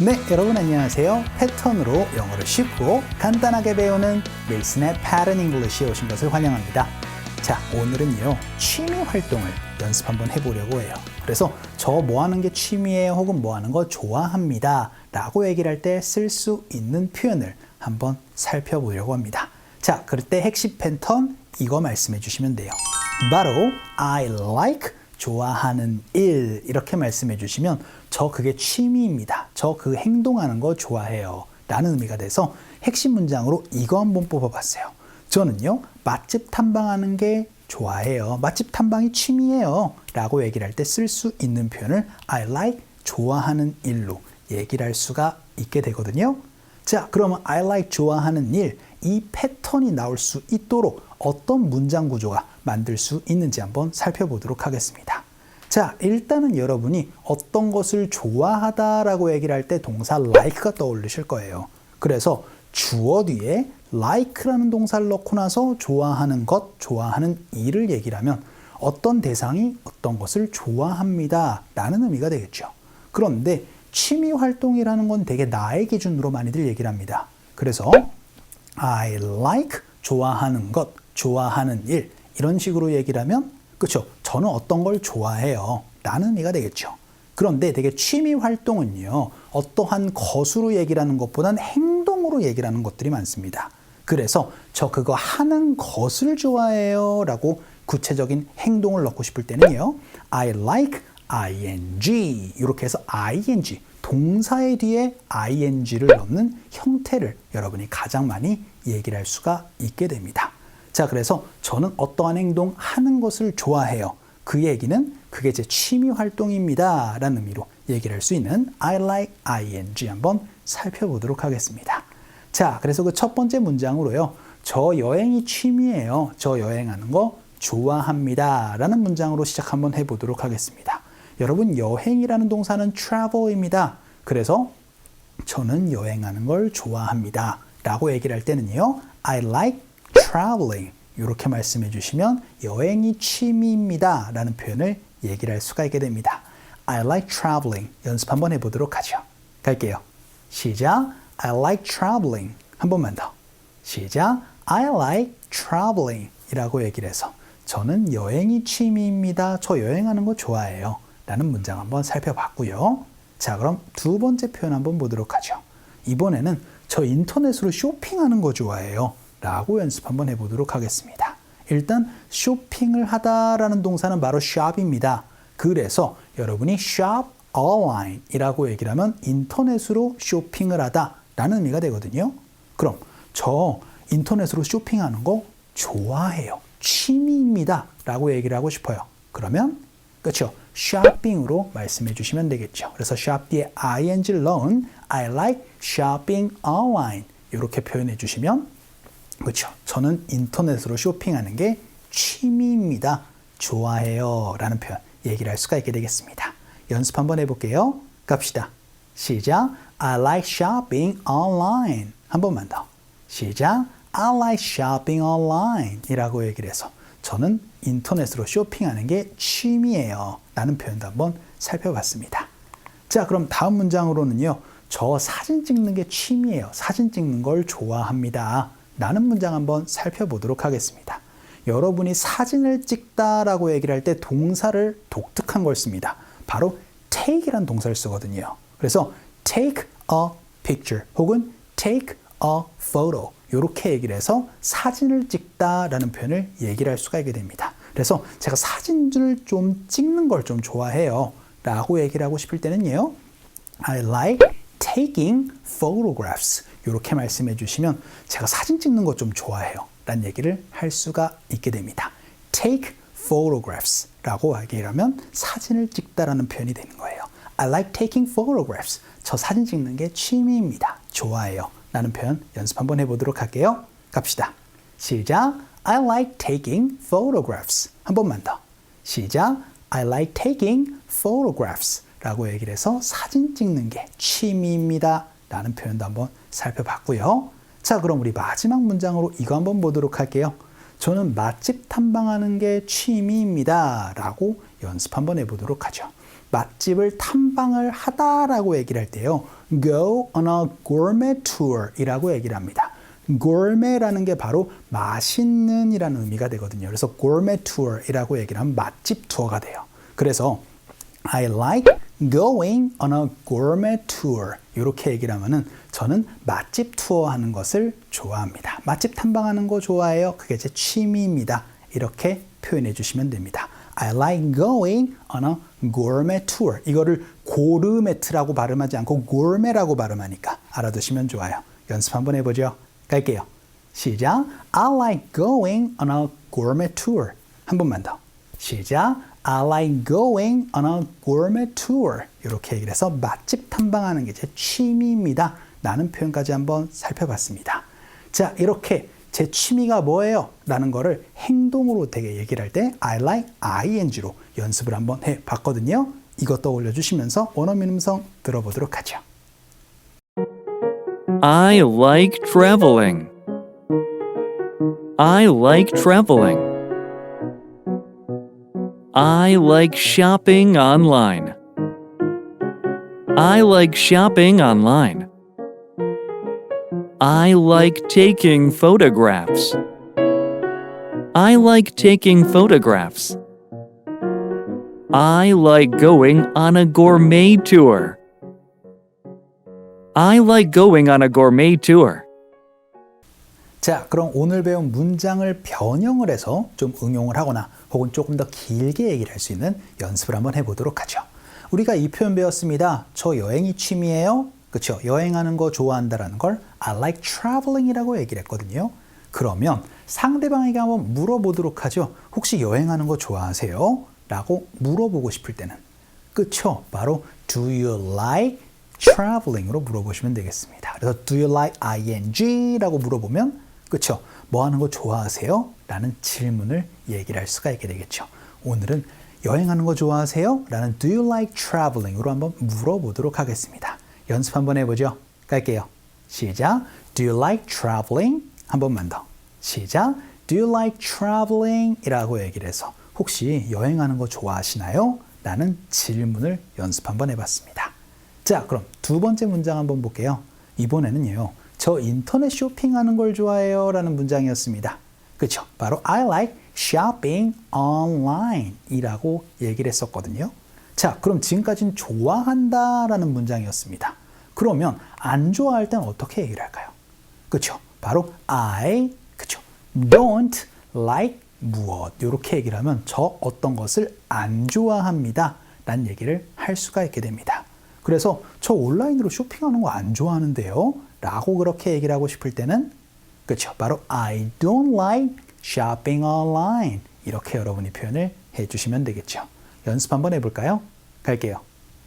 네, 여러분 안녕하세요. 패턴으로 영어를 쉽고 간단하게 배우는 윌슨의 Pattern English에 오신 것을 환영합니다. 자, 오늘은요, 취미 활동을 연습 한번 해보려고 해요. 그래서 저 뭐 하는 게 취미예요 혹은 뭐 하는 거 좋아합니다 라고 얘기를 할 때 쓸 수 있는 표현을 한번 살펴보려고 합니다. 자, 그럴 때 핵심 패턴 이거 말씀해 주시면 돼요. 바로 I like 좋아하는 일 이렇게 말씀해 주시면 저 그게 취미입니다. 저 그 행동하는 거 좋아해요 라는 의미가 돼서 핵심 문장으로 이거 한번 뽑아봤어요. 저는요 맛집 탐방하는 게 좋아해요. 맛집 탐방이 취미예요 라고 얘기를 할 때 쓸 수 있는 표현을 I like 좋아하는 일로 얘기를 할 수가 있게 되거든요. 자, 그러면 I like 좋아하는 일, 이 패턴이 나올 수 있도록 어떤 문장 구조가 만들 수 있는지 한번 살펴보도록 하겠습니다. 자, 일단은 여러분이 어떤 것을 좋아하다라고 얘기를 할 때 동사 like가 떠오르실 거예요. 그래서 주어 뒤에 like라는 동사를 넣고 나서 좋아하는 것, 좋아하는 일을 얘기를 하면 어떤 대상이 어떤 것을 좋아합니다 라는 의미가 되겠죠. 그런데 취미 활동이라는 건 되게 나의 기준으로 많이들 얘기를 합니다. 그래서 I like 좋아하는 것, 좋아하는 일 이런 식으로 얘기를 하면 그렇죠. 저는 어떤 걸 좋아해요 라는 의미가 되겠죠. 그런데 되게 취미 활동은요 어떠한 것으로 얘기를 하는 것보다는 행동으로 얘기를 하는 것들이 많습니다. 그래서 저 그거 하는 것을 좋아해요 라고 구체적인 행동을 넣고 싶을 때는요 I like ing 이렇게 해서 ing 동사의 뒤에 ing를 넣는 형태를 여러분이 가장 많이 얘기를 할 수가 있게 됩니다. 자, 그래서 저는 어떠한 행동 하는 것을 좋아해요. 그 얘기는 그게 제 취미 활동입니다 라는 의미로 얘기를 할 수 있는 I like ing 한번 살펴보도록 하겠습니다. 자, 그래서 그 첫 번째 문장으로요. 저 여행이 취미예요. 저 여행하는 거 좋아합니다 라는 문장으로 시작 한번 해보도록 하겠습니다. 여러분, 여행이라는 동사는 travel입니다. 그래서 저는 여행하는 걸 좋아합니다 라고 얘기를 할 때는요. I like traveling 이렇게 말씀해 주시면 여행이 취미입니다 라는 표현을 얘기를 할 수가 있게 됩니다. I like traveling 연습 한번 해보도록 하죠. 갈게요. 시작. I like traveling 한 번만 더. 시작. I like traveling 이라고 얘기를 해서 저는 여행이 취미입니다. 저 여행하는 거 좋아해요 라는 문장 한번 살펴봤고요. 자, 그럼 두 번째 표현 한번 보도록 하죠. 이번에는 저 인터넷으로 쇼핑하는 거 좋아해요 라고 연습 한번 해보도록 하겠습니다. 일단 쇼핑을 하다라는 동사는 바로 shop입니다. 그래서 여러분이 shop online 이라고 얘기를 하면 인터넷으로 쇼핑을 하다 라는 의미가 되거든요. 그럼 저 인터넷으로 쇼핑하는 거 좋아해요. 취미입니다 라고 얘기를 하고 싶어요. 그러면 그렇죠. shopping으로 말씀해 주시면 되겠죠. 그래서 shop 뒤에 ing를 넣은 I like shopping online 이렇게 표현해 주시면 그렇죠. 저는 인터넷으로 쇼핑하는 게 취미입니다. 좋아해요 라는 표현 얘기를 할 수가 있게 되겠습니다. 연습 한번 해볼게요. 갑시다. 시작. I like shopping online 한 번만 더. 시작. I like shopping online 이라고 얘기를 해서 저는 인터넷으로 쇼핑하는 게 취미예요 라는 표현도 한번 살펴봤습니다. 자, 그럼 다음 문장으로는요. 저 사진 찍는 게 취미예요. 사진 찍는 걸 좋아합니다 라는 문장 한번 살펴보도록 하겠습니다. 여러분이 사진을 찍다라고 얘기를 할 때 동사를 독특한 걸 씁니다. 바로 take이라는 동사를 쓰거든요. 그래서 take a picture 혹은 take a photo 이렇게 얘기를 해서 사진을 찍다라는 표현을 얘기를 할 수가 있게 됩니다. 그래서 제가 사진을 좀 찍는 걸 좀 좋아해요 라고 얘기를 하고 싶을 때는요. I like taking photographs 이렇게 말씀해 주시면 제가 사진 찍는 거 좀 좋아해요 라는 얘기를 할 수가 있게 됩니다. take photographs 라고 얘기를 하면 사진을 찍다라는 표현이 되는 거예요. I like taking photographs 저 사진 찍는 게 취미입니다. 좋아해요 라는 표현 연습 한번 해보도록 할게요. 갑시다. 시작. I like taking photographs 한 번만 더. 시작. I like taking photographs 라고 얘기를 해서 사진 찍는 게 취미입니다 라는 표현도 한번 살펴봤고요. 자, 그럼 우리 마지막 문장으로 이거 한번 보도록 할게요. 저는 맛집 탐방하는 게 취미입니다 라고 연습 한번 해보도록 하죠. 맛집을 탐방을 하다라고 얘기를 할 때요. Go on a gourmet tour 이라고 얘기를 합니다. gourmet라는 게 바로 맛있는 이라는 의미가 되거든요. 그래서 gourmet tour 이라고 얘기를 하면 맛집 투어가 돼요. 그래서 I like going on a gourmet tour 이렇게 얘기를 하면은 저는 맛집 투어 하는 것을 좋아합니다. 맛집 탐방하는 거 좋아해요. 그게 제 취미입니다. 이렇게 표현해 주시면 됩니다. I like going on a gourmet tour. 이거를 고르메트라고 발음하지 않고 gourmet라고 발음하니까 알아두시면 좋아요. 연습 한번 해보죠. 갈게요. 시작. I like going on a gourmet tour. 한 번만 더. 시작. I like going on a gourmet tour. 이렇게 얘기를 해서 맛집 탐방하는 게 제 취미입니다. 라는 표현까지 한번 살펴봤습니다. 자, 이렇게 제 취미가 뭐예요? 라는 거를 행동으로 되게 얘기를 할 때 I like ing로 연습을 한번 해봤거든요. 이것 떠올려 주시면서 원어민 음성 들어보도록 하죠. I like traveling. I like traveling. I like shopping online. I like shopping online. I like taking photographs. I like taking photographs. I like going on a gourmet tour. I like going on a gourmet tour. 자, 그럼 오늘 배운 문장을 변형을 해서 좀 응용을 하거나 혹은 조금 더 길게 얘기를 할 수 있는 연습을 한번 해보도록 하죠. 우리가 이 표현 배웠습니다. 저 여행이 취미예요. 그렇죠? 여행하는 거 좋아한다라는 걸 I like traveling이라고 얘기를 했거든요. 그러면 상대방에게 한번 물어보도록 하죠. 혹시 여행하는 거 좋아하세요? 라고 물어보고 싶을 때는 그렇죠? 바로 Do you like traveling으로 물어보시면 되겠습니다. 그래서 Do you like ing? 라고 물어보면 그렇죠? 뭐 하는 거 좋아하세요? 라는 질문을 얘기를 할 수가 있게 되겠죠. 오늘은 여행하는 거 좋아하세요? 라는 Do you like traveling으로 한번 물어보도록 하겠습니다. 연습 한번 해보죠. 갈게요. 시작. Do you like traveling? 한 번만 더. 시작. Do you like traveling? 이라고 얘기를 해서 혹시 여행하는 거 좋아하시나요? 라는 질문을 연습 한번 해봤습니다. 자, 그럼 두 번째 문장 한번 볼게요. 이번에는요. 저 인터넷 쇼핑하는 걸 좋아해요. 라는 문장이었습니다. 그렇죠? 바로 I like shopping online 이라고 얘기를 했었거든요. 자, 그럼 지금까지는 좋아한다 라는 문장이었습니다. 그러면 안 좋아할 땐 어떻게 얘기를 할까요? 그렇죠? 바로 I 그렇죠? don't like 무엇 이렇게 얘기를 하면 저 어떤 것을 안 좋아합니다 라는 얘기를 할 수가 있게 됩니다. 그래서 저 온라인으로 쇼핑하는 거 안 좋아하는데요 라고 그렇게 얘기를 하고 싶을 때는 그렇죠? 바로 I don't like shopping online 이렇게 여러분이 표현을 해주시면 되겠죠. 연습 한번 해볼까요? 갈게요.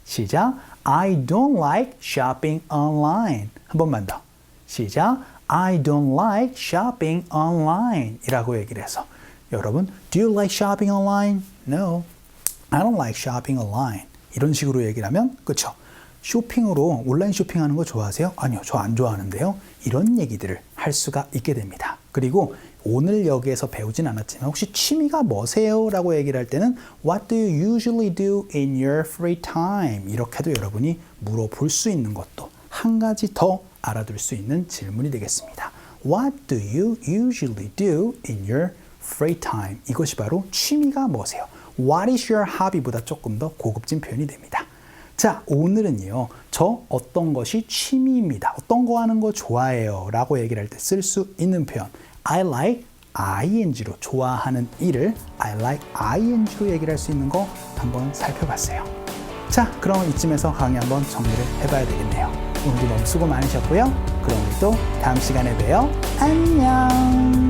시작. I don't like shopping online. 한 번만 더. 시작. I don't like shopping online 이라고 얘기를 해서 여러분, do you like shopping online? No, I don't like shopping online. 이런 식으로 얘기를 하면 그렇죠. 쇼핑으로 온라인 쇼핑하는 거 좋아하세요? 아니요, 저 안 좋아하는데요. 이런 얘기들을 할 수가 있게 됩니다. 그리고 오늘 여기에서 배우진 않았지만 혹시 취미가 뭐세요? 라고 얘기를 할 때는 What do you usually do in your free time? 이렇게도 여러분이 물어볼 수 있는 것도 한 가지 더 알아둘 수 있는 질문이 되겠습니다. What do you usually do in your free time? 이것이 바로 취미가 뭐세요? What is your hobby보다 조금 더 고급진 표현이 됩니다. 자, 오늘은요. 저 어떤 것이 취미입니다. 어떤 거 하는 거 좋아해요. 라고 얘기를 할 때 쓸 수 있는 표현 I like ing로 좋아하는 일을 I like ing로 얘기를 할 수 있는 거 한번 살펴봤어요. 자, 그럼 이쯤에서 강의 한번 정리를 해봐야 되겠네요. 오늘도 너무 수고 많으셨고요. 그럼 우리 또 다음 시간에 봬요. 안녕.